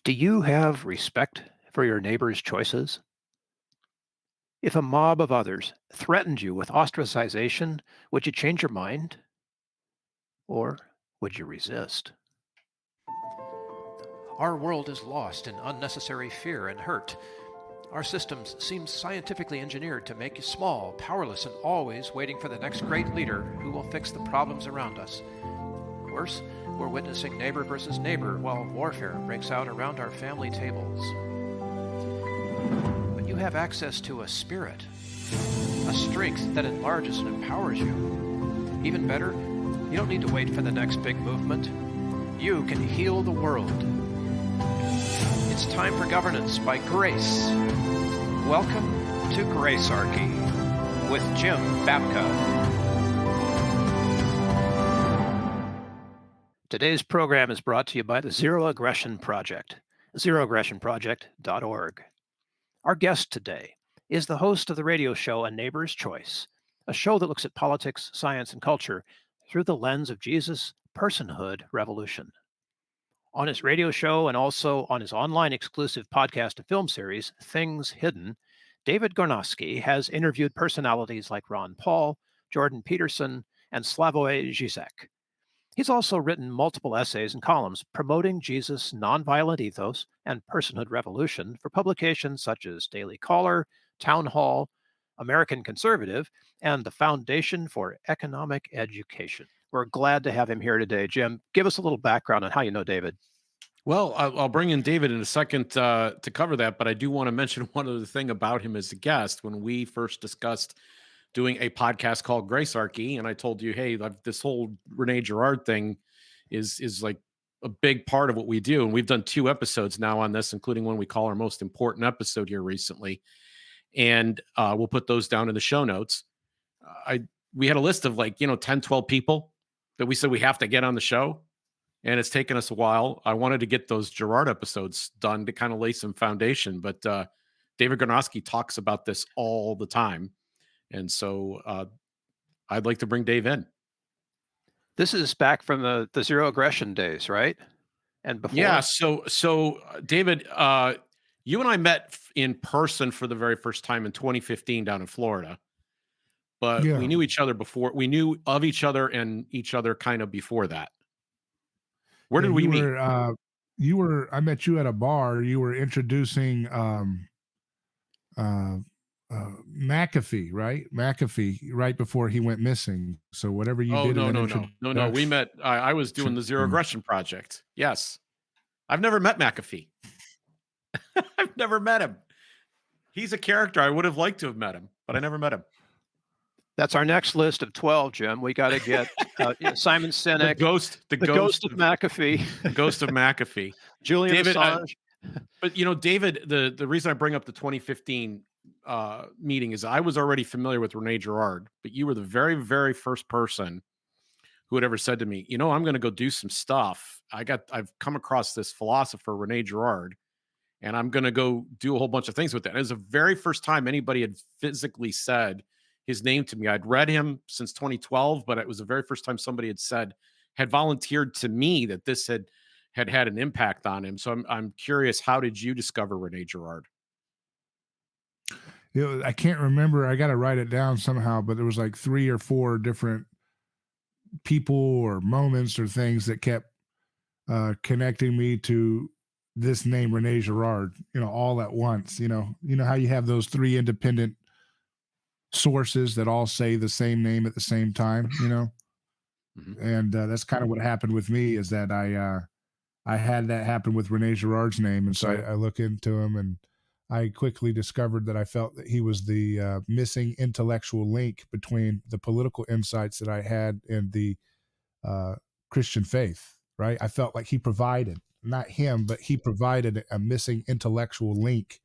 Do you have respect for your neighbor's choices? If a mob of others threatened you with ostracization, would you change your mind or would you resist? Our world is lost in unnecessary fear and hurt. Our systems seem scientifically engineered to make you small, powerless, and always waiting for the next great leader who will fix the problems around us. Worse, we're witnessing neighbor versus neighbor while warfare breaks out around our family tables. But you have access to a spirit, a strength that enlarges and empowers you. Even better, you don't need to wait for the next big movement. You can heal the world. It's time for governance by grace. Welcome to Gracearchy with Jim Babka. Today's program is brought to you by the Zero Aggression Project, zeroaggressionproject.org. Our guest today is the host of the radio show A Neighbor's Choice, a show that looks at politics, science, and culture through the lens of Jesus' Personhood Revolution. On his radio show and also on his online exclusive podcast and film series, Things Hidden, David Gornoski has interviewed personalities like Ron Paul, Jordan Peterson, and Slavoj Žižek. He's also written multiple essays and columns promoting Jesus' nonviolent ethos and personhood revolution for publications such as Daily Caller, Town Hall, American Conservative, and the Foundation for Economic Education. We're glad to have him here today. Jim, give us a little background on how you know David. Well, I'll bring in David in a second to cover that, but I do want to mention one other thing about him as a guest. When we first discussed doing a podcast called Gracearchy, and I told you, hey, this whole Rene Girard thing is like a big part of what we do, and we've done 2 episodes now on this, including one we call our most important episode here recently, and we'll put those down in the show notes. We had a list of 10, 12 people that we said we have to get on the show. And it's taken us a while. I wanted to get those Girard episodes done to kind of lay some foundation, but David Gornoski talks about this all the time. And so I'd like to bring Dave in. This is back from the Zero Aggression days, right? And before? Yeah. So David, you and I met in person for the very first time in 2015 down in Florida. But we knew each other before. We knew of each other and each other kind of before that. Where did we meet? I met you at a bar. You were introducing McAfee, right? McAfee, right before he went missing. So whatever you did. No. We met. I was doing the Zero Aggression Project. Yes, I've never met McAfee. I've never met him. He's a character. I would have liked to have met him, but I never met him. That's our next list of 12, Jim. We got to get Simon Sinek, the ghost of McAfee, the ghost of McAfee, Julian Assange. But David, the reason I bring up the 2015 meeting is I was already familiar with Rene Girard, but you were the very, very first person who had ever said to me, I'm going to go do some stuff. I've come across this philosopher, Rene Girard, and I'm going to go do a whole bunch of things with it. It was the very first time anybody had physically said his name to me. I'd read him since 2012, but it was the very first time somebody had volunteered to me that this had an impact on him. So I'm curious, how did you discover Rene Girard? I can't remember. I got to write it down somehow, but there was like 3 or 4 different people or moments or things that kept connecting me to this name, Rene Girard, all at once. You know how you have those 3 independent sources that all say the same name at the same time, Mm-hmm. And that's kind of what happened with me, is that I had that happen with Rene Girard's name. And so I look into him, and I quickly discovered that I felt that he was the missing intellectual link between the political insights that I had and the Christian faith, right? I felt like he provided, not him, but he provided a missing intellectual link.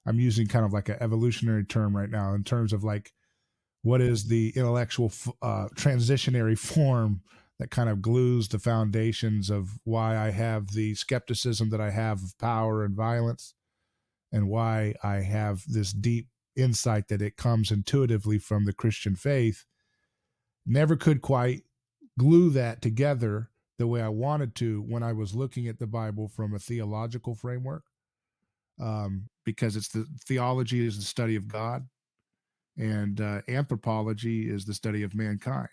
I'm using kind of like an evolutionary term right now in terms of like, what is the intellectual transitionary form that kind of glues the foundations of why I have the skepticism that I have of power and violence, and why I have this deep insight that it comes intuitively from the Christian faith. Never could quite glue that together the way I wanted to when I was looking at the Bible from a theological framework, because it's the theology is the study of God, and anthropology is the study of mankind.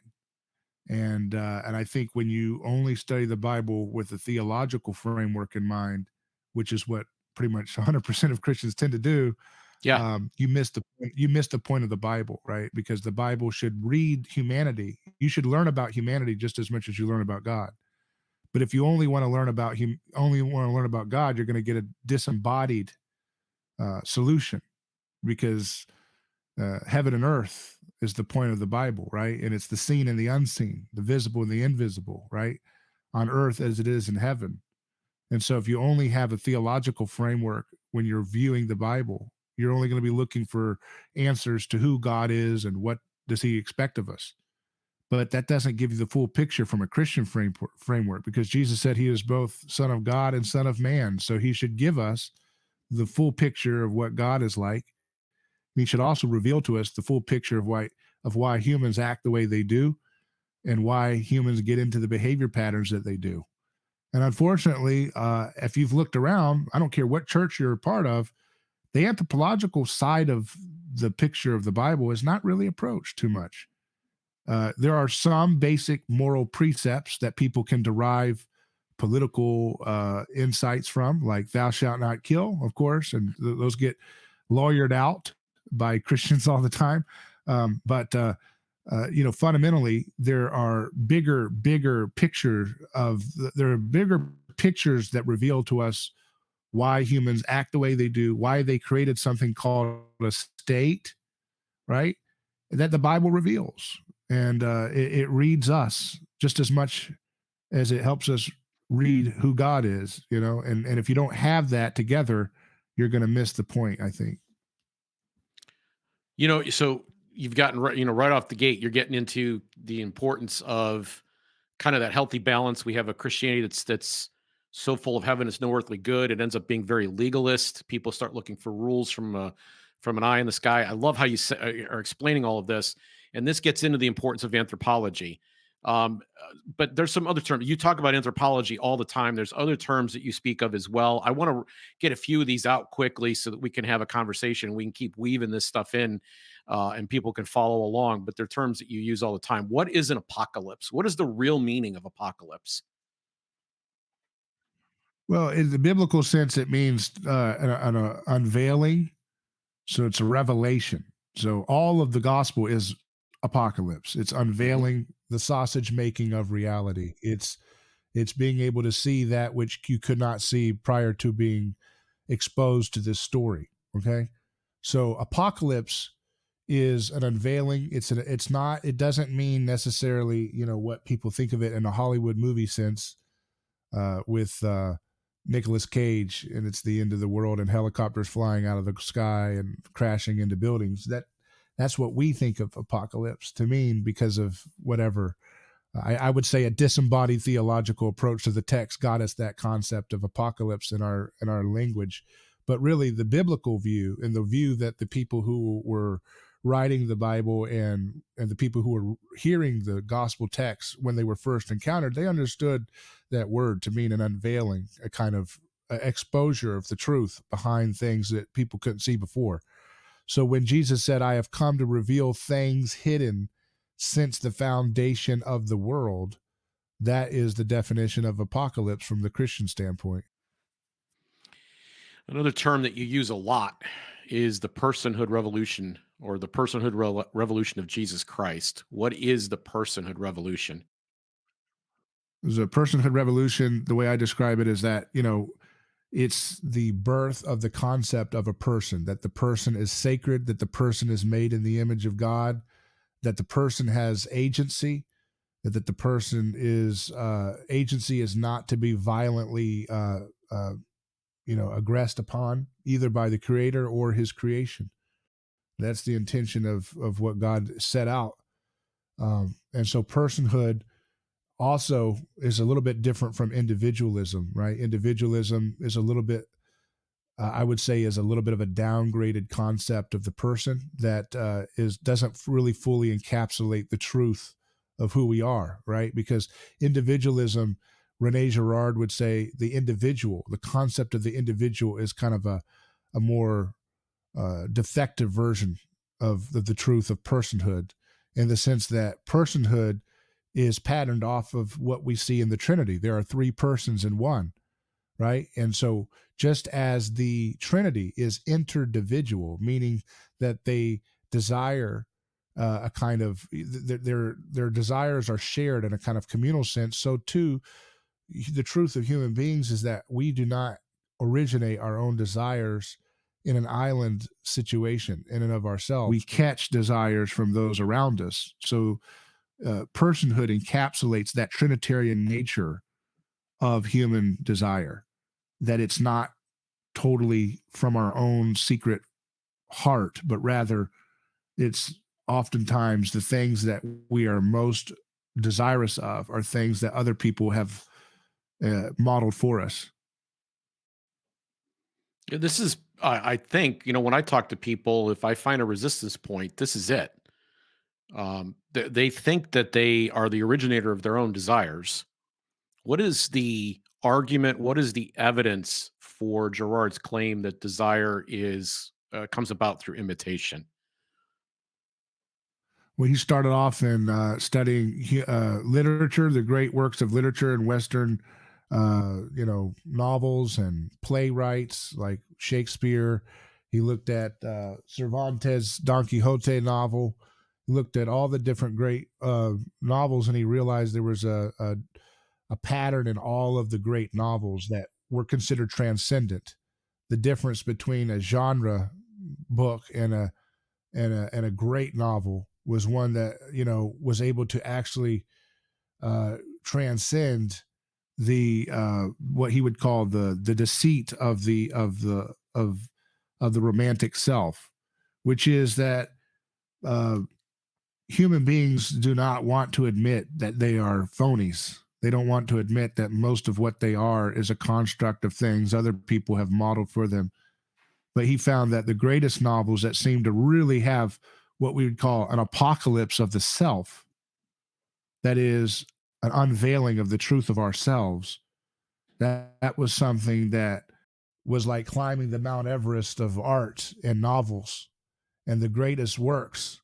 And I think when you only study the Bible with a theological framework in mind, which is what pretty much 100% of Christians tend to do, Yeah. you miss the point of the Bible, right? Because the Bible should read humanity. You should learn about humanity just as much as you learn about God. But if you only want to learn about God, you're going to get a disembodied solution, because heaven and earth is the point of the Bible, right? And it's the seen and the unseen, the visible and the invisible, right? On earth as it is in heaven. And so if you only have a theological framework when you're viewing the Bible, you're only going to be looking for answers to who God is and what does he expect of us. But that doesn't give you the full picture from a Christian framework, because Jesus said he is both Son of God and Son of Man. So he should give us the full picture of what God is like. He should also reveal to us the full picture of why humans act the way they do, and why humans get into the behavior patterns that they do. And unfortunately, if you've looked around, I don't care what church you're a part of, the anthropological side of the picture of the Bible is not really approached too much. There are some basic moral precepts that people can derive political insights from, like thou shalt not kill, of course, and those get lawyered out by Christians all the time. But fundamentally, there are bigger pictures that reveal to us why humans act the way they do, why they created something called a state, right? That the Bible reveals. And it reads us just as much as it helps us read who God is, and if you don't have that together, you're going to miss the point, I think. So you've gotten right off the gate, you're getting into the importance of kind of that healthy balance. We have a Christianity that's so full of heaven, it's no earthly good. It ends up being very legalist. People start looking for rules from an eye in the sky. I love how you are explaining all of this, and this gets into the importance of anthropology. But there's some other terms. You talk about anthropology all the time. There's other terms that you speak of as well. I want to get a few of these out quickly so that we can have a conversation. We can keep weaving this stuff in, and people can follow along. But they're terms that you use all the time. What is an apocalypse? What is the real meaning of apocalypse? Well, in the biblical sense, it means an unveiling. So it's a revelation. So all of the gospel is apocalypse. It's unveiling the sausage making of reality. It's being able to see that which you could not see prior to being exposed to this story. Okay. So apocalypse is an unveiling. It doesn't mean necessarily, what people think of it in a Hollywood movie sense, with Nicolas Cage, and it's the end of the world and helicopters flying out of the sky and crashing into buildings. That's what we think of apocalypse to mean, because of whatever. I would say a disembodied theological approach to the text got us that concept of apocalypse in our language. But really, the biblical view, and the view that the people who were writing the Bible and the people who were hearing the gospel text when they were first encountered, they understood that word to mean an unveiling, a kind of exposure of the truth behind things that people couldn't see before. So when Jesus said, I have come to reveal things hidden since the foundation of the world, that is the definition of apocalypse from the Christian standpoint. Another term that you use a lot is the personhood revolution, or the personhood revolution of Jesus Christ. What is the personhood revolution? The personhood revolution, the way I describe it, is that, it's the birth of the concept of a person, that the person is sacred, that the person is made in the image of God, that the person has agency, that the person is agency is not to be violently aggressed upon either by the creator or his creation. That's the intention of what God set out. And so personhood also is a little bit different from individualism, right? Individualism is a little bit, I would say, is a little bit of a downgraded concept of the person that doesn't really fully encapsulate the truth of who we are, right? Because individualism Rene Girard would say the individual, the concept of the individual is kind of a more defective version of the truth of personhood, in the sense that personhood is patterned off of what we see in the Trinity. There are three persons in one, right? And so just as the Trinity is interdividual, meaning that they desire a kind of their desires are shared in a kind of communal sense, so too the truth of human beings is that we do not originate our own desires in an island situation in and of ourselves. We catch desires from those around us. So personhood encapsulates that Trinitarian nature of human desire, that it's not totally from our own secret heart, but rather it's oftentimes the things that we are most desirous of are things that other people have modeled for us. This is, I think, when I talk to people, if I find a resistance point, this is it. They think that they are the originator of their own desires. What is the argument? What is the evidence for Girard's claim that desire is comes about through imitation? Well, he started off in studying literature, the great works of literature and Western, novels and playwrights like Shakespeare. He looked at Cervantes' Don Quixote novel. He looked at all the different great novels, and he realized there was a pattern in all of the great novels that were considered transcendent. The difference between a genre book and a great novel was one that was able to actually transcend the what he would call the deceit of the romantic self, which is that human beings do not want to admit that they are phonies. They don't want to admit that most of what they are is a construct of things other people have modeled for them. But he found that the greatest novels that seem to really have what we would call an apocalypse of the self, that is an unveiling of the truth of ourselves, that was something that was like climbing the Mount Everest of art and novels. And the greatest works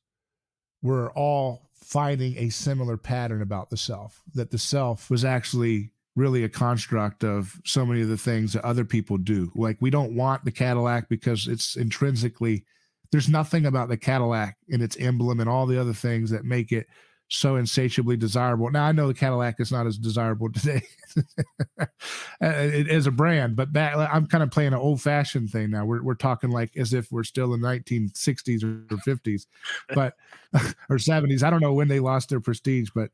were all finding a similar pattern about the self, that the self was actually really a construct of so many of the things that other people do. Like, we don't want the Cadillac because it's intrinsically, there's nothing about the Cadillac and its emblem and all the other things that make it so insatiably desirable. Now, I know the Cadillac is not as desirable today as a brand, but I'm kind of playing an old-fashioned thing now. We're talking like as if we're still in 1960s or 50s, but or 70s. I don't know when they lost their prestige, but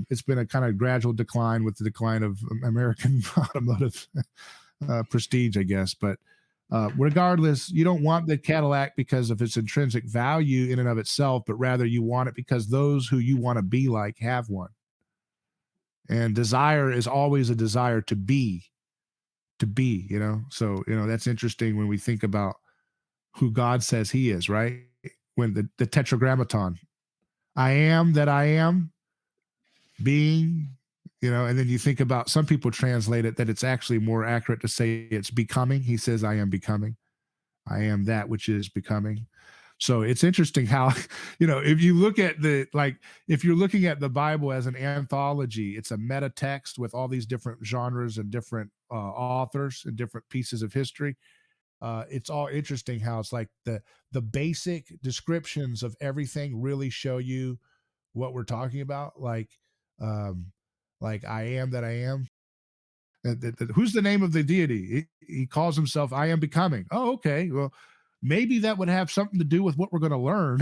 it's been a kind of gradual decline with the decline of American automotive prestige, I guess. But regardless, you don't want the Cadillac because of its intrinsic value in and of itself, but rather you want it because those who you want to be like have one. And desire is always a desire to be, So, that's interesting when we think about who God says he is, right? When the tetragrammaton, I am that I am, being, and then you think about, some people translate it that it's actually more accurate to say it's becoming. He says, I am becoming. I am that which is becoming. So it's interesting how, if you look at if you're looking at the Bible as an anthology, it's a meta text with all these different genres and different authors and different pieces of history. It's all interesting how it's like the basic descriptions of everything really show you what we're talking about. Like I am that I am. Who's the name of the deity? He calls himself I am becoming. Oh, okay. Well, maybe that would have something to do with what we're going to learn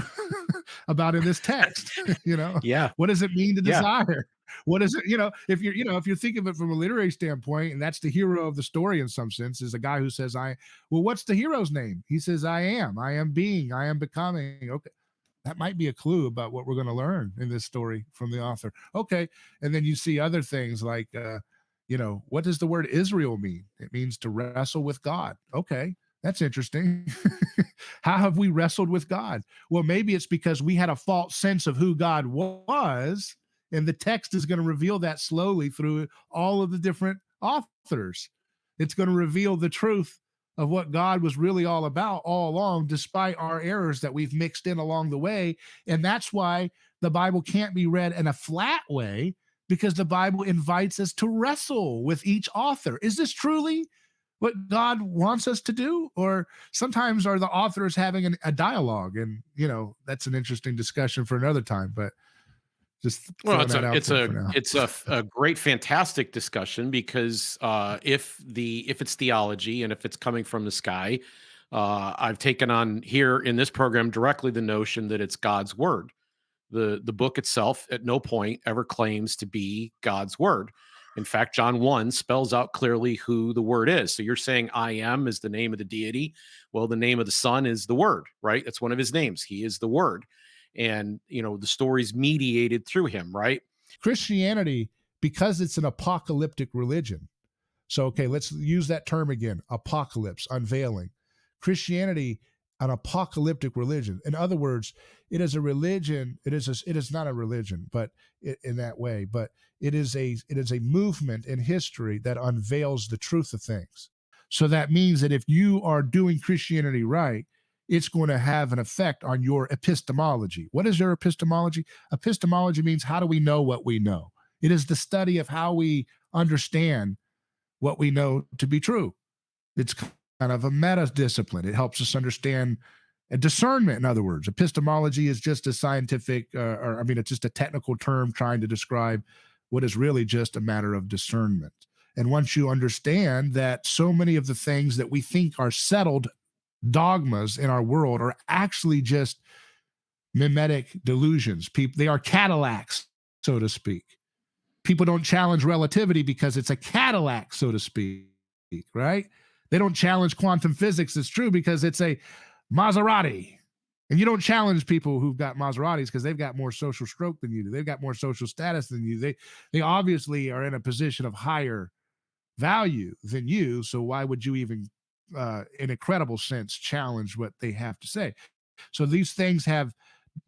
about in this text. Yeah. What does it mean to Yeah. desire? What is it? If you're thinking of it from a literary standpoint, and that's the hero of the story in some sense, is a guy who says, well, what's the hero's name? He says, I am being, I am becoming. Okay. That might be a clue about what we're going to learn in this story from the author. Okay. And then you see other things like, what does the word Israel mean? It means to wrestle with God. Okay. That's interesting. How have we wrestled with God? Well, maybe it's because we had a false sense of who God was, And the text is going to reveal that slowly through all of the different authors. It's going to reveal the truth of what God was really all about all along, despite our errors that we've mixed in along the way. And that's why the Bible can't be read in a flat way, because the Bible invites us to wrestle with each author. Is this truly what God wants us to do? Or sometimes are the authors having a dialogue? And, that's an interesting discussion for another time, but just Well, throwing that out there for now. it's a great, fantastic discussion, because if it's theology and if it's coming from the sky, I've taken on here in this program directly the notion that it's God's word. The book itself at no point ever claims to be God's word. In fact, John 1 spells out clearly who the word is. So you're saying I am is the name of the deity. Well, the name of the Son is the word, right? That's one of his names. He is the word. And, the story's mediated through him, right? Christianity, because it's an apocalyptic religion. So, okay, let's use that term again, apocalypse, unveiling. Christianity, an apocalyptic religion. In other words, it is a religion. It is not a religion, but in that way, but it is a movement in history that unveils the truth of things. So that means that if you are doing Christianity right, it's going to have an effect on your epistemology. What is your epistemology? Epistemology means, how do we know what we know? It is the study of how we understand what we know to be true. It's kind of a meta discipline. It helps us understand a discernment. In other words, epistemology is just a scientific, it's just a technical term trying to describe what is really just a matter of discernment. And once you understand that so many of the things that we think are settled dogmas in our world are actually just mimetic delusions. They are Cadillacs, so to speak. People don't challenge relativity because it's a Cadillac, so to speak, right? They don't challenge quantum physics. It's true because it's a Maserati. And you don't challenge people who've got Maseratis because they've got more social stroke than you do. They've got more social status than you. They obviously are in a position of higher value than you. So why would you even, in a credible sense, challenge what they have to say? So these things have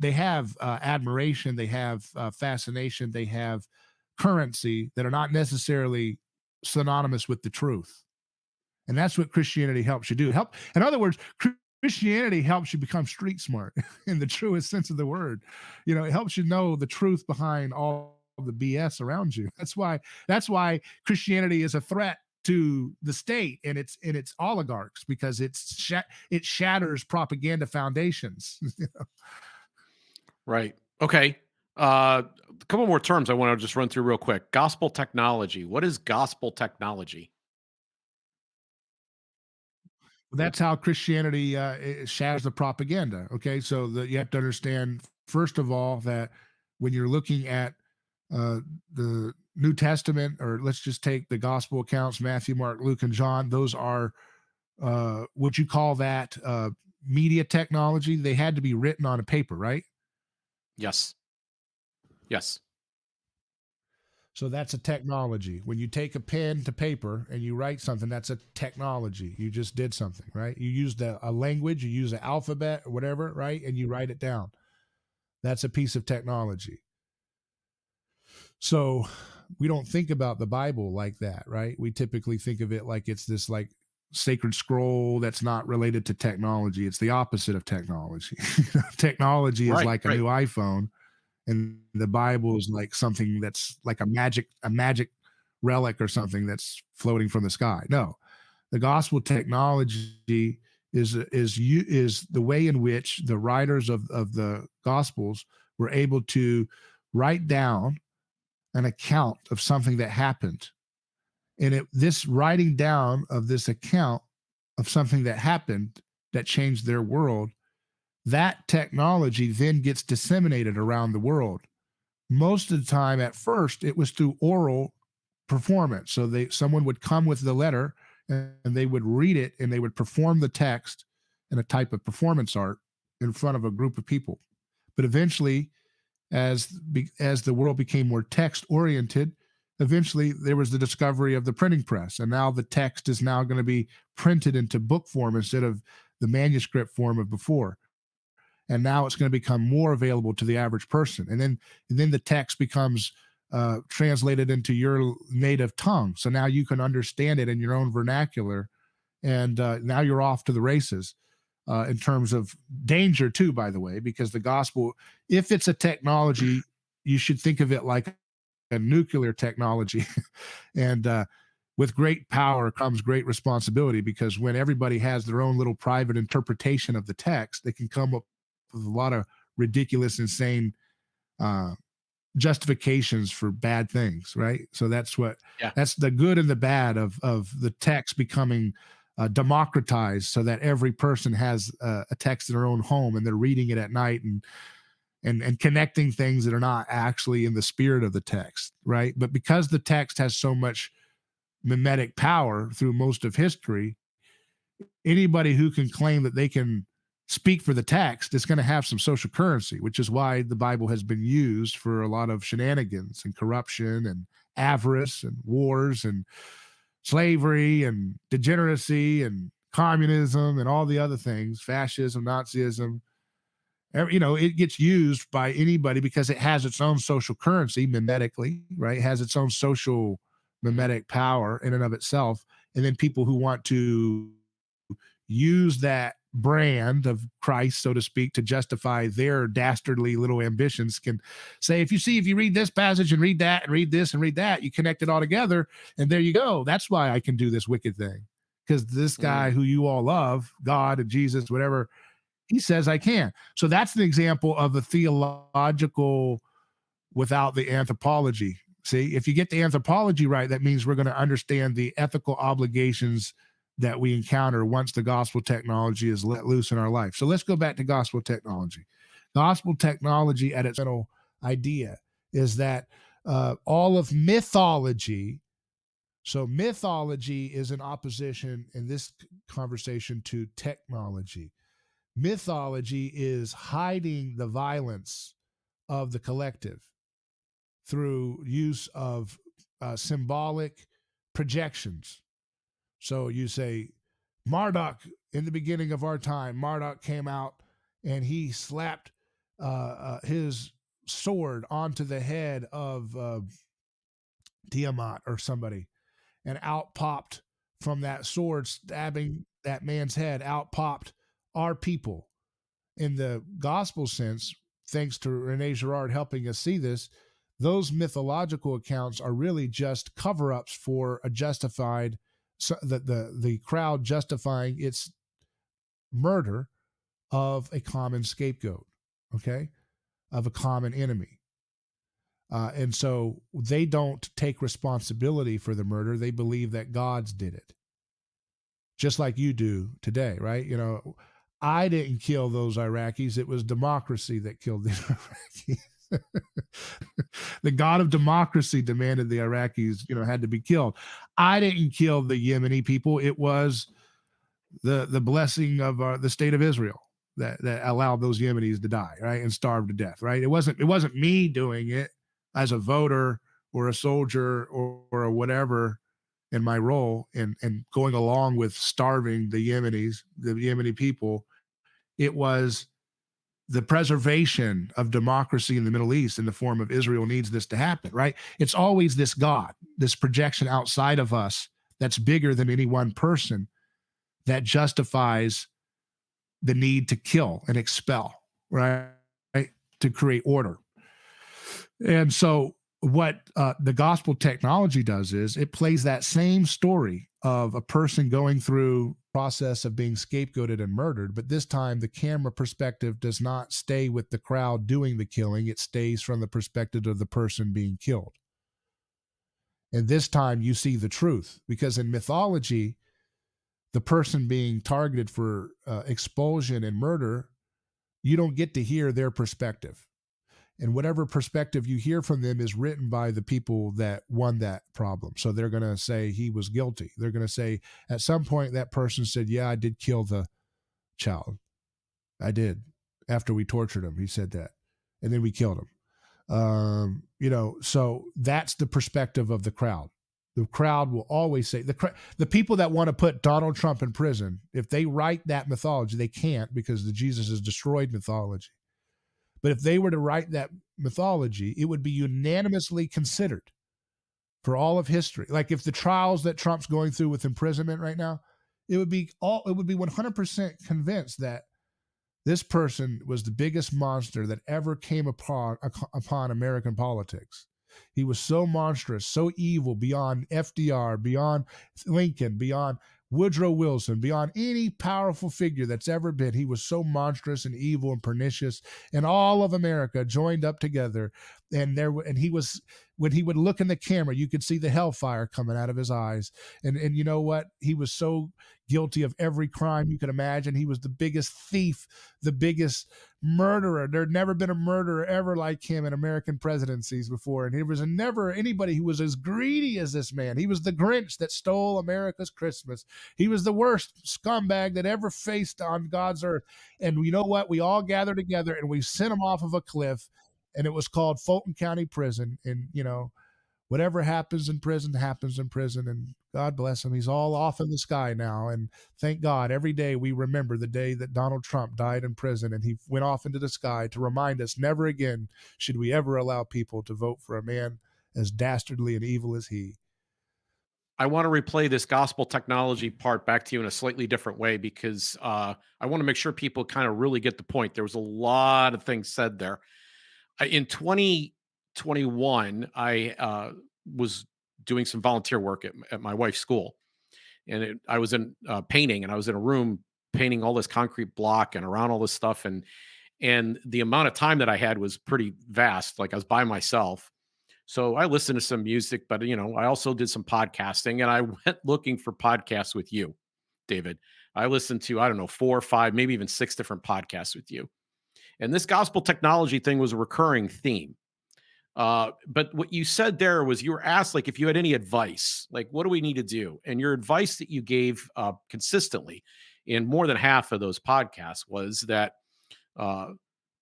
admiration, they have fascination, they have currency that are not necessarily synonymous with the truth. And that's what Christianity helps you do. In other words, Christianity helps you become street smart in the truest sense of the word. It helps you know the truth behind all the BS around you. That's why Christianity is a threat to the state and its oligarchs, because it shatters propaganda foundations. Right. Okay. A couple more terms I want to just run through real quick. Gospel technology. What is gospel technology? That's how Christianity it shatters the propaganda. Okay, so you have to understand, first of all, that when you're looking at the New Testament, or let's just take the gospel accounts, Matthew, Mark, Luke, and John, those are, would you call that media technology? They had to be written on a paper, right? Yes. Yes. So that's a technology. When you take a pen to paper and you write something, that's a technology. You just did something, right? You used a language, you use an alphabet or whatever, right? And you write it down. That's a piece of technology. So we don't think about the Bible like that, right? We typically think of it like it's this like sacred scroll that's not related to technology. It's the opposite of technology. Technology is like a new iPhone, and the Bible is like something that's like a magic relic or something that's floating from the sky. No, the gospel technology is the way in which the writers of the gospels were able to write down an account of something that happened. And this writing down of this account of something that happened that changed their world, that technology then gets disseminated around the world. Most of the time, at first, it was through oral performance. So someone would come with the letter and they would read it and they would perform the text in a type of performance art in front of a group of people. But eventually, as the world became more text oriented, eventually there was the discovery of the printing press, and now the text is now going to be printed into book form instead of the manuscript form of before. and now it's going to become more available to the average person. And then the text becomes translated into your native tongue. So now you can understand it in your own vernacular, and now you're off to the races. In terms of danger too, by the way, because the gospel, if it's a technology, you should think of it like a nuclear technology. And with great power comes great responsibility, because when everybody has their own little private interpretation of the text, they can come up with a lot of ridiculous, insane justifications for bad things, right? So that's the good and the bad of the text becoming democratized, so that every person has a text in their own home, and they're reading it at night and connecting things that are not actually in the spirit of the text, right? But because the text has so much mimetic power through most of history, anybody who can claim that they can speak for the text is going to have some social currency, which is why the Bible has been used for a lot of shenanigans and corruption and avarice and wars and slavery and degeneracy and communism and all the other things, fascism, Nazism. It gets used by anybody because it has its own social currency mimetically, right? It has its own social mimetic power in and of itself. And then people who want to use that brand of Christ, so to speak, to justify their dastardly little ambitions can say, if you read this passage and read that and read this and read that, you connect it all together, and there you go. That's why I can do this wicked thing, because this guy who you all love, God and Jesus, whatever, he says I can. So that's an example of a theological without the anthropology. See, if you get the anthropology right, that means we're going to understand the ethical obligations that we encounter once the gospel technology is let loose in our life. So let's go back to gospel technology. Gospel technology at its central idea is that all of mythology, so mythology is in opposition in this conversation to technology. Mythology is hiding the violence of the collective through use of symbolic projections. So you say, Marduk, in the beginning of our time, Marduk came out and he slapped his sword onto the head of Tiamat or somebody, and out popped from that sword, stabbing that man's head, out popped our people. In the gospel sense, thanks to Rene Girard helping us see this, those mythological accounts are really just cover-ups for a justified, so the crowd justifying its murder of a common scapegoat, okay, of a common enemy. And so they don't take responsibility for the murder. They believe that God's did it, just like you do today, right? I didn't kill those Iraqis. It was democracy that killed the Iraqis. The God of democracy demanded the Iraqis, had to be killed. I didn't kill the Yemeni people. It was the blessing of the state of Israel that allowed those Yemenis to die, right, and starve to death, right? It wasn't me doing it as a voter or a soldier or a whatever in my role and going along with starving the Yemeni people. It was the preservation of democracy in the Middle East in the form of Israel needs this to happen, right? It's always this God, this projection outside of us that's bigger than any one person that justifies the need to kill and expel, right? To create order. And so what the gospel technology does is it plays that same story of a person going through process of being scapegoated and murdered, but this time the camera perspective does not stay with the crowd doing the killing. It stays from the perspective of the person being killed. And this time you see the truth, because in mythology, the person being targeted for expulsion and murder, you don't get to hear their perspective. And whatever perspective you hear from them is written by the people that won that problem. So they're going to say he was guilty. They're going to say at some point that person said, yeah, I did kill the child. I did. After we tortured him, he said that. And then we killed him. So that's the perspective of the crowd. The crowd will always say, the people that want to put Donald Trump in prison, if they write that mythology, they can't because the Jesus has destroyed mythology. But if they were to write that mythology, it would be unanimously considered for all of history. Like if the trials that Trump's going through with imprisonment right now, it would be 100% convinced that this person was the biggest monster that ever came upon American politics. He was so monstrous, so evil, beyond FDR, beyond Lincoln, beyond Woodrow Wilson, beyond any powerful figure that's ever been. He was so monstrous and evil and pernicious, and all of America joined up together. And he was, when he would look in the camera, you could see the hellfire coming out of his eyes. And you know what? He was so guilty of every crime you could imagine. He was the biggest thief, the biggest murderer. There had never been a murderer ever like him in American presidencies before. And there was never anybody who was as greedy as this man. He was the Grinch that stole America's Christmas. He was the worst scumbag that ever faced on God's earth. And you know what? We all gathered together and we sent him off of a cliff, and it was called Fulton County Prison. And, you know, whatever happens in prison happens in prison, and God bless him. He's all off in the sky now. And thank God every day we remember the day that Donald Trump died in prison and he went off into the sky to remind us never again should we ever allow people to vote for a man as dastardly and evil as he. I want to replay this gospel technology part back to you in a slightly different way because I want to make sure people kind of really get the point. There was a lot of things said there. In 2021, I was doing some volunteer work at my wife's school. And I was in painting, and I was in a room painting all this concrete block and around all this stuff. And the amount of time that I had was pretty vast. Like I was by myself. So I listened to some music, but you know, I also did some podcasting, and I went looking for podcasts with you, David. I listened to, I don't know, 4 or 5, maybe even 6 different podcasts with you. And this gospel technology thing was a recurring theme. But what you said there was you were asked, like, if you had any advice, like, what do we need to do? And your advice that you gave consistently in more than half of those podcasts was that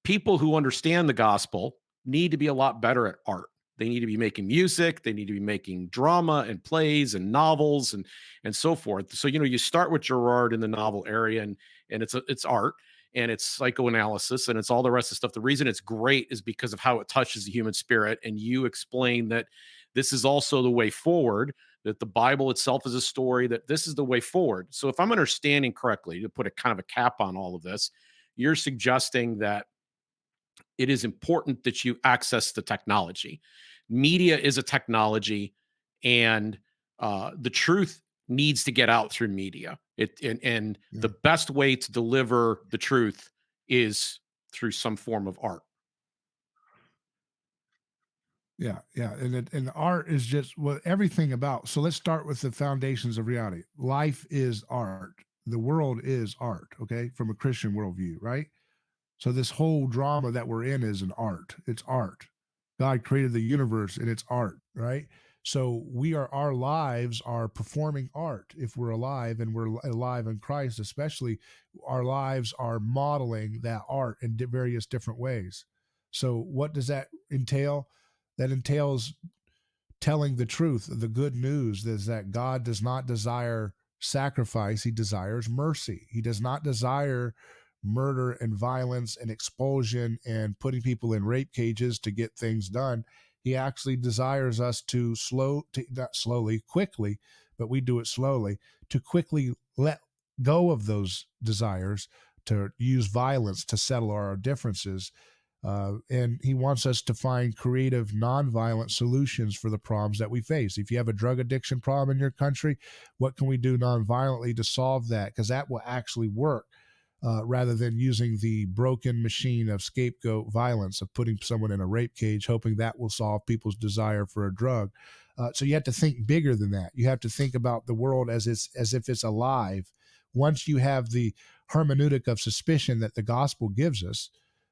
people who understand the gospel need to be a lot better at art. They need to be making music. They need to be making drama and plays and novels and so forth. So, you know, you start with Girard in the novel area, and it's art and it's psychoanalysis and it's all the rest of stuff. The reason it's great is because of how it touches the human spirit. And you explain that this is also the way forward, that the Bible itself is a story, that this is the way forward. So if I'm understanding correctly, to put a kind of a cap on all of this, you're suggesting that it is important that you access the technology. Media is a technology, and the truth needs to get out through media. And the best way to deliver the truth is through some form of art. Yeah, and art is just what everything about. So let's start with the foundations of reality. Life is art. The world is art. Okay, from a Christian worldview, right? So this whole drama that we're in is an art. It's art. God created the universe and it's art, right? So our lives are performing art. If we're alive and we're alive in Christ, especially, our lives are modeling that art in various different ways. So what does that entail? That entails telling the truth. The good news is that God does not desire sacrifice. He desires mercy. He does not desire murder and violence and expulsion and putting people in rape cages to get things done. He actually desires us to not slowly, quickly, but we do it slowly, to quickly let go of those desires, to use violence to settle our differences. And he wants us to find creative, nonviolent solutions for the problems that we face. If you have a drug addiction problem in your country, what can we do nonviolently to solve that? Because that will actually work. Rather than using the broken machine of scapegoat violence of putting someone in a rape cage, hoping that will solve people's desire for a drug. So you have to think bigger than that. You have to think about the world as if it's alive. Once you have the hermeneutic of suspicion that the gospel gives us,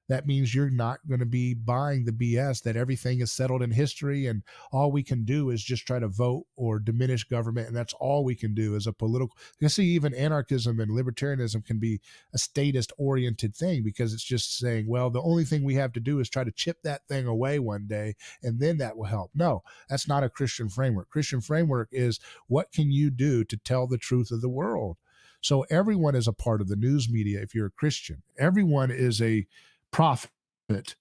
that means you're not going to be buying the BS that everything is settled in history and all we can do is just try to vote or diminish government. And that's all we can do as a political. You see, even anarchism and libertarianism can be a statist oriented thing because it's just saying, well, the only thing we have to do is try to chip that thing away one day and then that will help. No, that's not a Christian framework. Christian framework is what can you do to tell the truth of the world? So everyone is a part of the news media if you're a Christian. Everyone is a prophet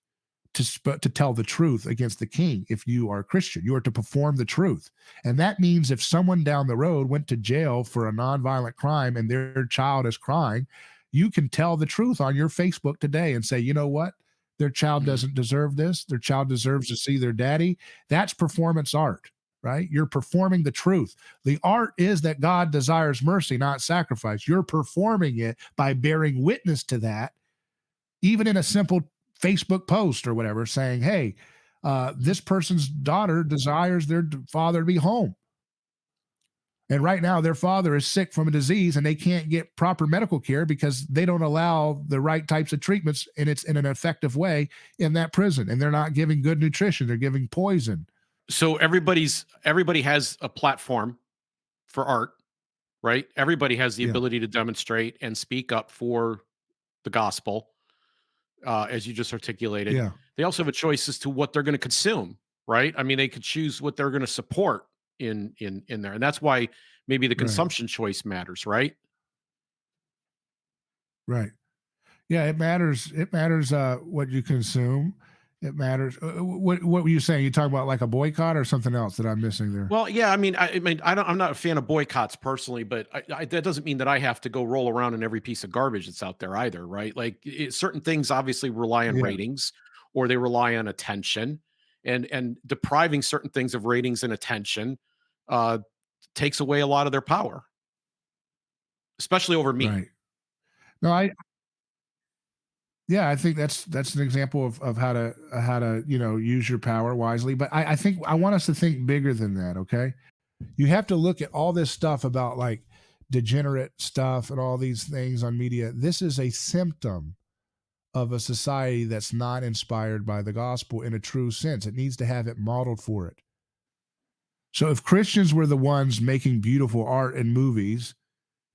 to tell the truth against the king. If you are a Christian, you are to perform the truth. And that means if someone down the road went to jail for a nonviolent crime and their child is crying, you can tell the truth on your Facebook today and say, you know what? Their child doesn't deserve this. Their child deserves to see their daddy. That's performance art, right? You're performing the truth. The art is that God desires mercy, not sacrifice. You're performing it by bearing witness to that, even in a simple Facebook post or whatever, saying, hey, this person's daughter desires their father to be home. And right now their father is sick from a disease and they can't get proper medical care because they don't allow the right types of treatments and it's in an effective way in that prison. And they're not giving good nutrition. They're giving poison. So everybody has a platform for art, right? Everybody has the ability to demonstrate and speak up for the gospel. As you just articulated. Yeah. They also have a choice as to what they're going to consume, right? I mean, they could choose what they're going to support in there. And that's why maybe the consumption choice matters, right? Right. Yeah, it matters. It matters what you consume. It matters. What were you saying? You talking about like a boycott or something else that I'm missing there? Well, yeah, I mean, I'm not a fan of boycotts personally, but that doesn't mean that I have to go roll around in every piece of garbage that's out there either, right? Like certain things obviously rely on ratings or they rely on attention, and depriving certain things of ratings and attention takes away a lot of their power, especially over me. Right. No, I think that's an example of how to use your power wisely. But I think I want us to think bigger than that. Okay, you have to look at all this stuff about like degenerate stuff and all these things on media. This is a symptom of a society that's not inspired by the gospel in a true sense. It needs to have it modeled for it. So if Christians were the ones making beautiful art and movies,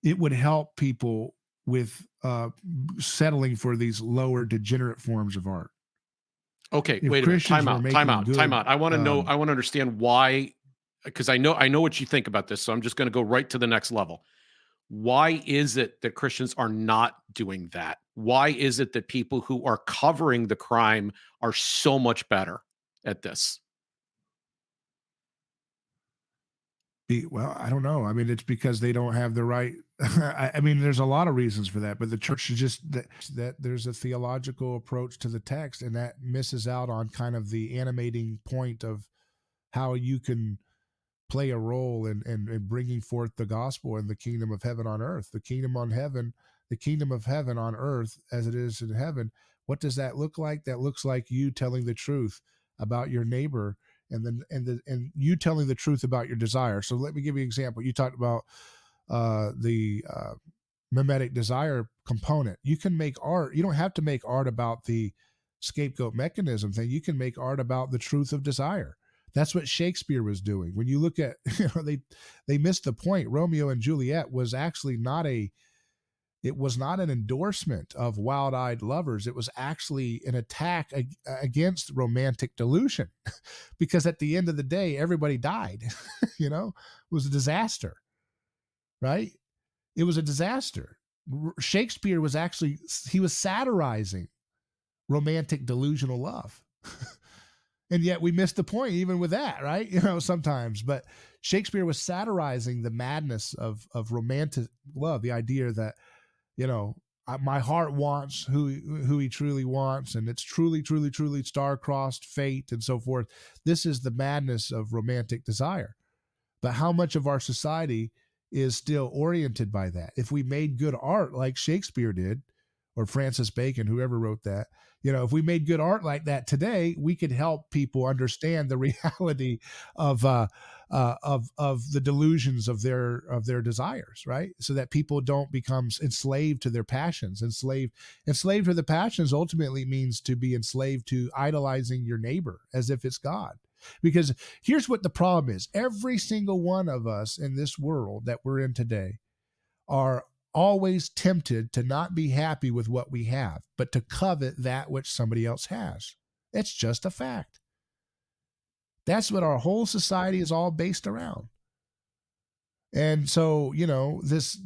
it would help people with settling for these lower degenerate forms of art. Okay, If wait a minute. Christians Time were out. making Time out. good, Time out. I want to know. I want to understand why, because I know what you think about this. So I'm just going to go right to the next level. Why is it that Christians are not doing that? Why is it that people who are covering the crime are so much better at this? Well, I don't know. I mean, it's because they don't have the right. I mean, there's a lot of reasons for that, but the church is just that there's a theological approach to the text, and that misses out on kind of the animating point of how you can play a role in bringing forth the gospel and the kingdom of heaven on earth. The kingdom of heaven on earth as it is in heaven. What does that look like? That looks like you telling the truth about your neighbor and you telling the truth about your desire. So let me give you an example. You talked about the mimetic desire component. You can make art. You don't have to make art about the scapegoat mechanism thing. You can make art about the truth of desire. That's what Shakespeare was doing. When you look at, they missed the point. Romeo and Juliet was actually it was not an endorsement of wild-eyed lovers. It was actually an attack against romantic delusion, because at the end of the day, everybody died. It was a disaster, right? It was a disaster. Shakespeare was he was satirizing romantic delusional love. And yet we missed the point even with that, right? Sometimes. But Shakespeare was satirizing the madness of romantic love, the idea that, my heart wants who he truly wants, and it's truly, truly, truly star-crossed fate and so forth. This is the madness of romantic desire. But how much of our society is still oriented by that? If we made good art like Shakespeare did, or Francis Bacon, whoever wrote that. If we made good art like that today, we could help people understand the reality of the delusions of their desires, right? So that people don't become enslaved to their passions. Enslaved to the passions ultimately means to be enslaved to idolizing your neighbor as if it's God. Because here's what the problem is: every single one of us in this world that we're in today are always tempted to not be happy with what we have, but to covet that which somebody else has. It's just a fact. That's what our whole society is all based around. And so, this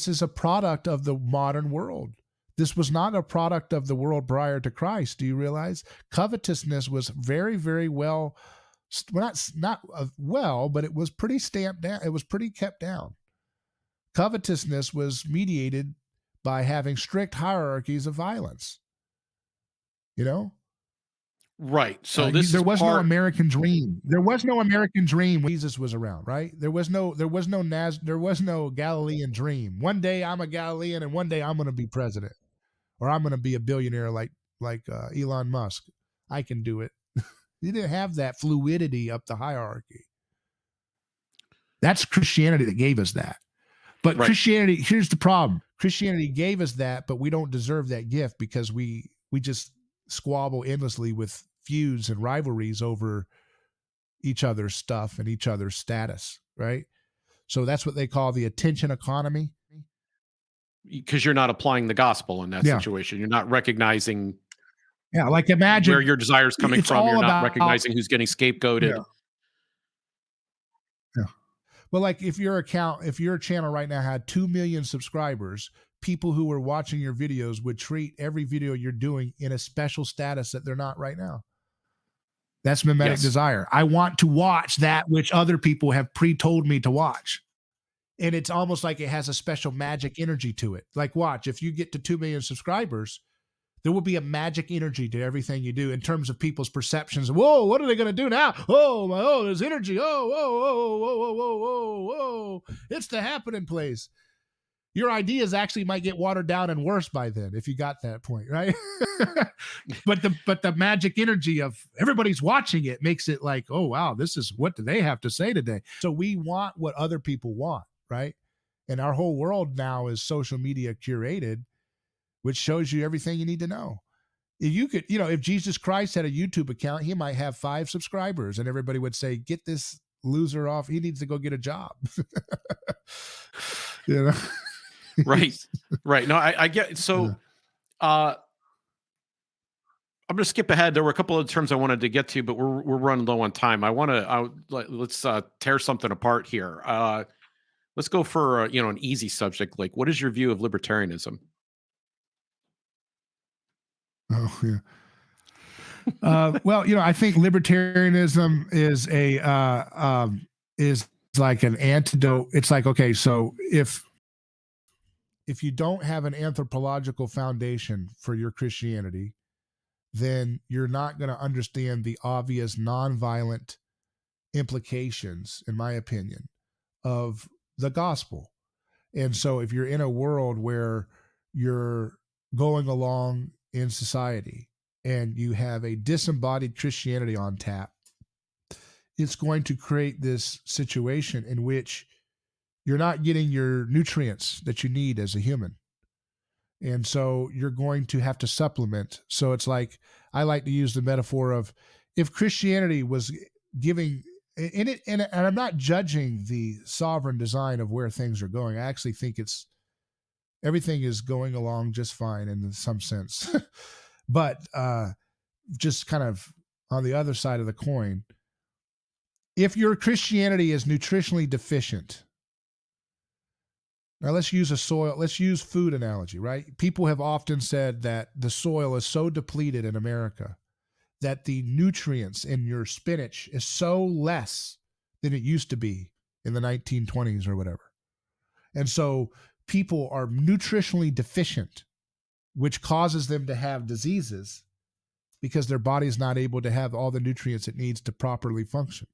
is a product of the modern world. This was not a product of the world prior to Christ. Do you realize? Covetousness was very, very well, not well, but it was pretty stamped down. It was pretty kept down. Covetousness was mediated by having strict hierarchies of violence. Right. So there was no American dream. There was no American dream when Jesus was around, right? There was no Galilean dream. One day I'm a Galilean, and one day I'm going to be president, or I'm going to be a billionaire like Elon Musk. I can do it. You didn't have that fluidity up the hierarchy. That's Christianity that gave us that. But right. Christianity, here's the problem. Christianity gave us that, but we don't deserve that gift because we just squabble endlessly with feuds and rivalries over each other's stuff and each other's status, right? So that's what they call the attention economy. Because you're not applying the gospel in that situation. You're not recognizing like imagine where your desire is coming from. You're not recognizing who's getting scapegoated. Yeah. Well, like if your channel right now had 2 million subscribers, people who were watching your videos would treat every video you're doing in a special status that they're not right now. That's mimetic desire. I want to watch that which other people have pre-told me to watch. And it's almost like it has a special magic energy to it. Like watch, if you get to 2 million subscribers, there will be a magic energy to everything you do in terms of people's perceptions. Whoa, what are they going to do now? Oh, there's energy. Whoa. It's the happening place. Your ideas actually might get watered down and worse by then if you got that point, right? but the magic energy of everybody's watching it makes it like, oh, wow, this is what do they have to say today? So we want what other people want, right? And our whole world now is social media curated, which shows you everything you need to know. If you could, if Jesus Christ had a YouTube account, he might have 5 subscribers and everybody would say, get this loser off. He needs to go get a job. Right. No, I get it. So, I'm going to skip ahead. There were a couple of terms I wanted to get to, but we're running low on time. Let's tear something apart here. Let's go for, an easy subject. Like, what is your view of libertarianism? Oh, yeah. Well, I think libertarianism is is like an antidote. It's like, okay, so if you don't have an anthropological foundation for your Christianity, then you're not going to understand the obvious nonviolent implications, in my opinion, of the gospel. And so if you're in a world where you're going along in society and you have a disembodied Christianity on tap, it's going to create this situation in which you're not getting your nutrients that you need as a human. And so you're going to have to supplement. So it's like, I like to use the metaphor of if Christianity was giving in it, and I'm not judging the sovereign design of where things are going. I actually think everything is going along just fine in some sense. But just kind of on the other side of the coin, if your Christianity is nutritionally deficient, now let's use food analogy, right? People have often said that the soil is so depleted in America that the nutrients in your spinach is so less than it used to be in the 1920s or whatever. And so people are nutritionally deficient, which causes them to have diseases because their body is not able to have all the nutrients it needs to properly function.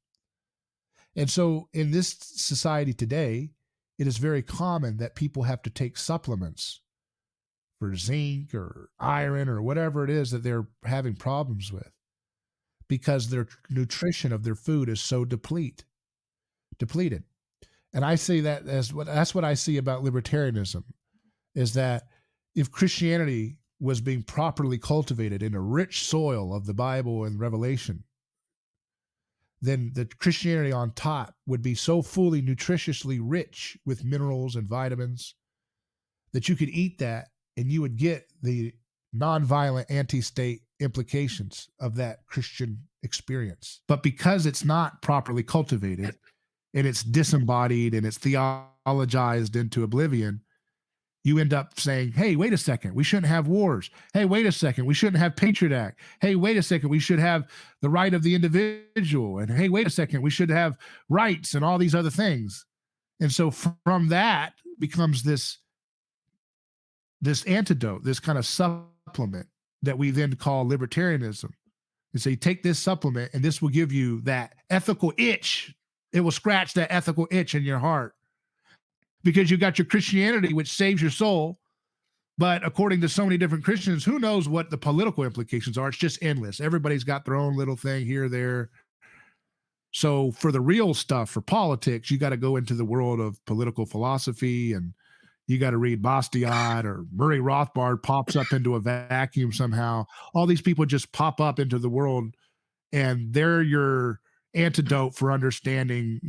And so in this society today, it is very common that people have to take supplements for zinc or iron or whatever it is that they're having problems with, because their nutrition of their food is so depleted. And I see that as that's what I see about libertarianism, is that if Christianity was being properly cultivated in a rich soil of the Bible and Revelation, then the Christianity on top would be so fully nutritiously rich with minerals and vitamins that you could eat that and you would get the nonviolent anti-state implications of that Christian experience. But because it's not properly cultivated and it's disembodied and it's theologized into oblivion, you end up saying, hey, wait a second, we shouldn't have wars. Hey, wait a second, we shouldn't have Patriot Act. Hey, wait a second, we should have the right of the individual. And hey, wait a second, we should have rights and all these other things. And so from that becomes this antidote, this kind of supplement that we then call libertarianism. And say, take this supplement and this will give you that ethical itch. It will scratch that ethical itch in your heart, because you got your Christianity, which saves your soul. But according to so many different Christians, who knows what the political implications are? It's just endless. Everybody's got their own little thing here, there. So for the real stuff, for politics, you got to go into the world of political philosophy, and you got to read Bastiat, or Murray Rothbard pops up into a vacuum somehow. All these people just pop up into the world, and they're your antidote for understanding,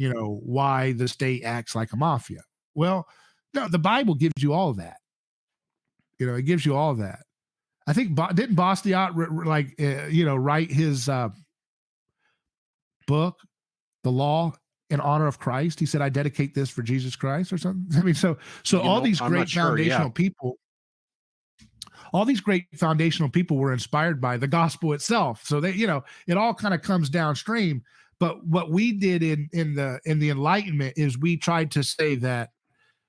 why the state acts like a mafia. Well, no, the Bible gives you all of that. It gives you all of that. I think didn't Bastiat write his book, The Law in Honor of Christ? He said, "I dedicate this for Jesus Christ," or something. I mean, so all these great foundational people, all these great foundational people were inspired by the gospel itself. So they, it all kind of comes downstream. But what we did in the Enlightenment is we tried to say that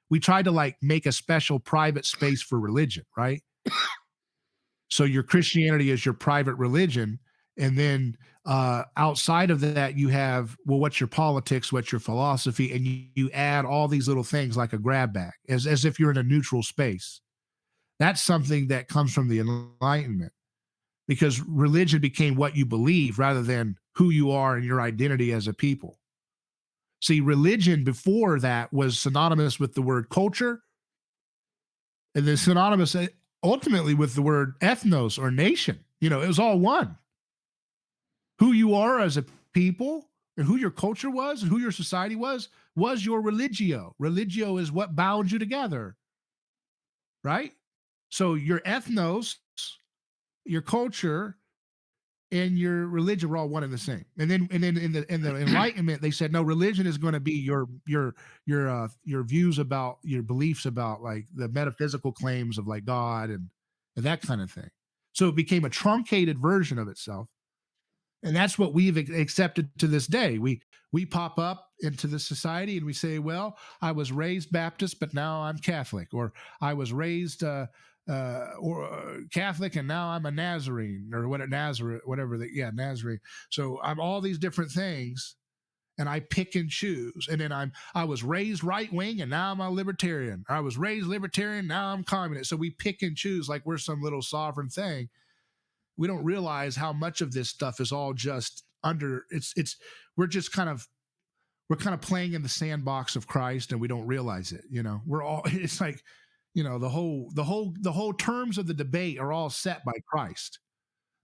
we tried to make a special private space for religion, right? So your Christianity is your private religion. And then outside of that, you have, well, what's your politics, what's your philosophy? And you add all these little things like a grab bag, as if you're in a neutral space. That's something that comes from the Enlightenment, because religion became what you believe rather than who you are and your identity as a people. See, religion before that was synonymous with the word culture, and then synonymous ultimately with the word ethnos or nation. It was all one. Who you are as a people and who your culture was and who your society was your religio. Religio is what bound you together, right? So your ethnos, your culture, and your religion were all one and the same. And then in the Enlightenment, they said, no, religion is going to be your views about, your beliefs about the metaphysical claims of God and that kind of thing. So it became a truncated version of itself. And that's what we've accepted to this day. We pop up into the society and we say, well, I was raised Baptist, but now I'm Catholic, or I was raised Catholic and now I'm a Nazarene, or Nazarene. So I'm all these different things, and I pick and choose. And then I was raised right wing and now I'm a libertarian. Or I was raised libertarian, now I'm communist. So we pick and choose like we're some little sovereign thing. We don't realize how much of this stuff is all just we're playing in the sandbox of Christ, and we don't realize it. We're all, it's like, the whole terms of the debate are all set by Christ.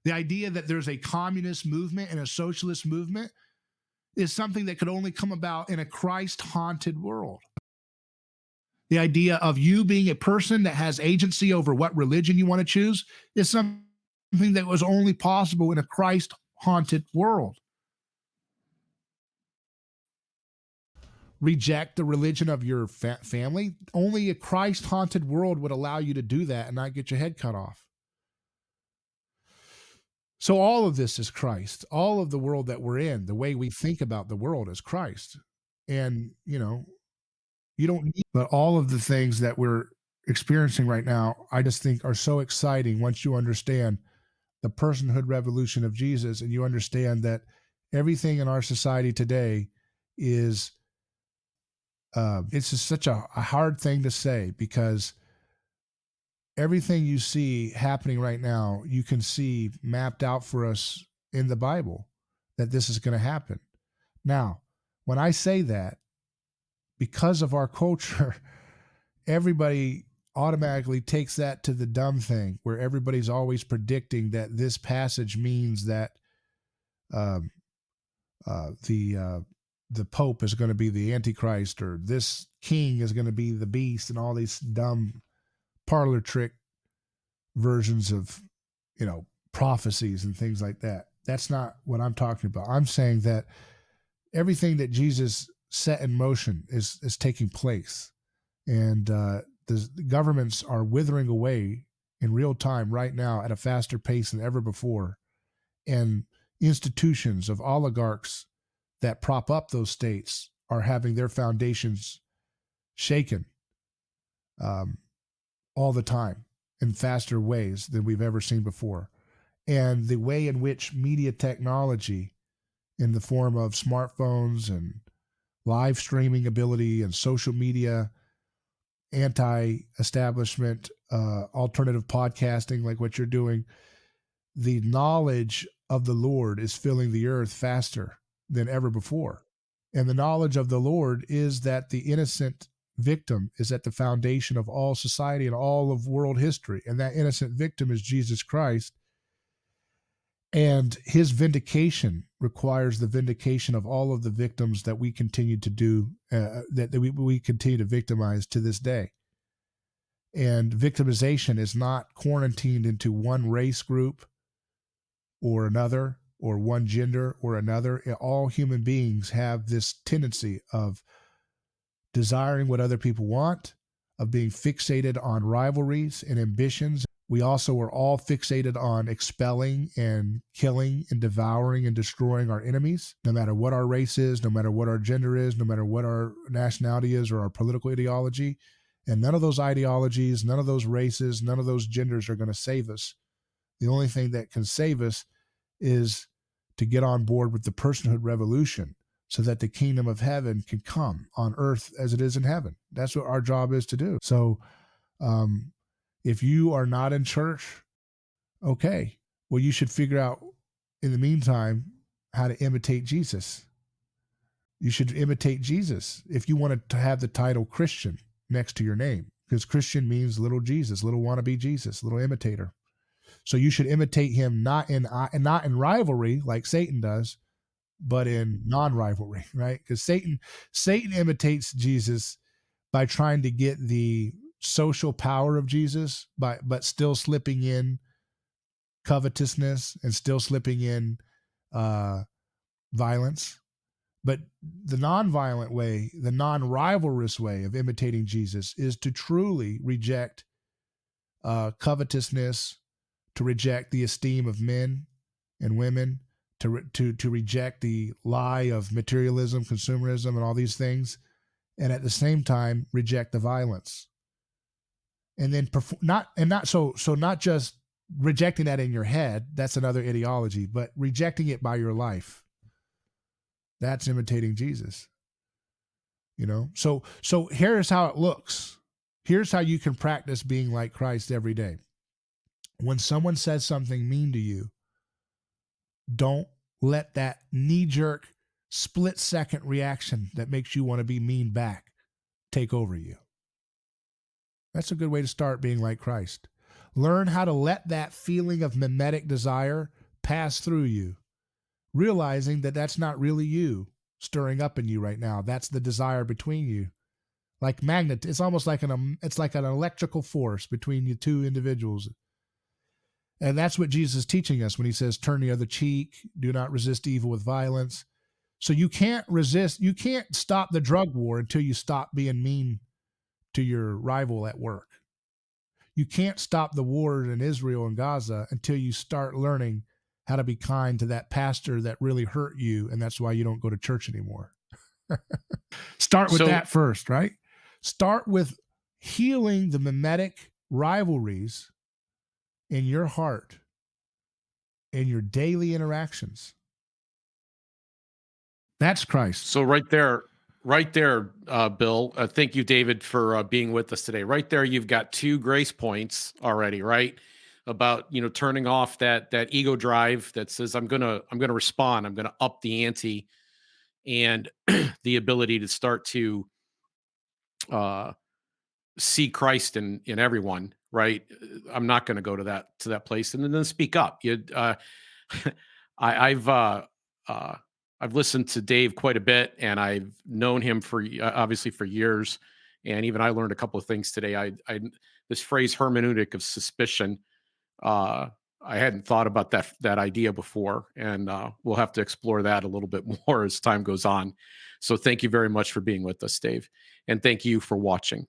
The idea that there's a communist movement and a socialist movement is something that could only come about in a Christ-haunted world. The idea of you being a person that has agency over what religion you want to choose is something that was only possible in a Christ-haunted world. Reject the religion of your family. Only a Christ-haunted world would allow you to do that and not get your head cut off. So all of this is Christ. All of the world that we're in, the way we think about the world is Christ. And, you don't need, but all of the things that we're experiencing right now, I just think are so exciting once you understand the personhood revolution of Jesus, and you understand that everything in our society today is it's just such a hard thing to say, because everything you see happening right now, you can see mapped out for us in the Bible that this is going to happen. Now, when I say that, because of our culture, everybody automatically takes that to the dumb thing where everybody's always predicting that this passage means that um, the Pope is going to be the Antichrist, or this king is going to be the beast, and all these dumb parlor trick versions of, prophecies and things like that. That's not what I'm talking about. I'm saying that everything that Jesus set in motion is taking place, and the governments are withering away in real time right now at a faster pace than ever before, and institutions of oligarchs that prop up those states are having their foundations shaken all the time in faster ways than we've ever seen before. And the way in which media technology, in the form of smartphones and live streaming ability and social media, anti-establishment, alternative podcasting like what you're doing, the knowledge of the Lord is filling the earth faster than ever before. And the knowledge of the Lord is that the innocent victim is at the foundation of all society and all of world history. And that innocent victim is Jesus Christ. And his vindication requires the vindication of all of the victims that we continue to do, that we continue to victimize to this day. And victimization is not quarantined into one race group or another, or one gender or another. All human beings have this tendency of desiring what other people want, of being fixated on rivalries and ambitions. We also are all fixated on expelling and killing and devouring and destroying our enemies, no matter what our race is, no matter what our gender is, no matter what our nationality is or our political ideology. And none of those ideologies, none of those races, none of those genders are going to save us. The only thing that can save us is to get on board with the Personhood Revolution, so that the kingdom of heaven can come on earth as it is in heaven. That's what our job is to do. So if you are not in church, okay, well, you should figure out in the meantime how to imitate Jesus. You should imitate Jesus if you wanted to have the title Christian next to your name, because Christian means little Jesus, little wannabe Jesus, little imitator. So you should imitate him not in rivalry like Satan does, but in non-rivalry, right? Because Satan imitates Jesus by trying to get the social power of Jesus, but still slipping in covetousness and still slipping in violence. But the non-violent way, the non-rivalrous way of imitating Jesus is to truly reject covetousness, to reject the esteem of men and women, to reject the lie of materialism, consumerism, and all these things, and at the same time reject the violence. And then not just rejecting that in your head, that's another ideology, but rejecting it by your life. That's imitating Jesus. So here's how it looks. Here's how you can practice being like Christ every day. When someone says something mean to you, don't let that knee-jerk, split-second reaction that makes you want to be mean back take over you. That's a good way to start being like Christ. Learn how to let that feeling of mimetic desire pass through you, realizing that that's not really you stirring up in you right now. That's the desire between you. Like magnet, it's almost like an electrical force between you two individuals. And that's what Jesus is teaching us when he says, turn the other cheek, do not resist evil with violence. So you can't stop the drug war until you stop being mean to your rival at work. You can't stop the war in Israel and Gaza until you start learning how to be kind to that pastor that really hurt you, and that's why you don't go to church anymore. Start with that first, right? Start with healing the mimetic rivalries in your heart, in your daily interactions. That's Christ. So right there, right there, Bill. Thank you, David, for being with us today. Right there, you've got 2 grace points already, right? About turning off that ego drive that says I'm gonna respond, I'm gonna up the ante, and the ability to start to see Christ in everyone, right? I'm not going to go to that place, and then speak up. I, I've uh, uh, I've listened to Dave quite a bit, and I've known him for obviously for years, and even I learned a couple of things today. I this phrase hermeneutic of suspicion. Uh, I hadn't thought about that idea before, and we'll have to explore that a little bit more as time goes on. So, thank you very much for being with us, Dave, and thank you for watching.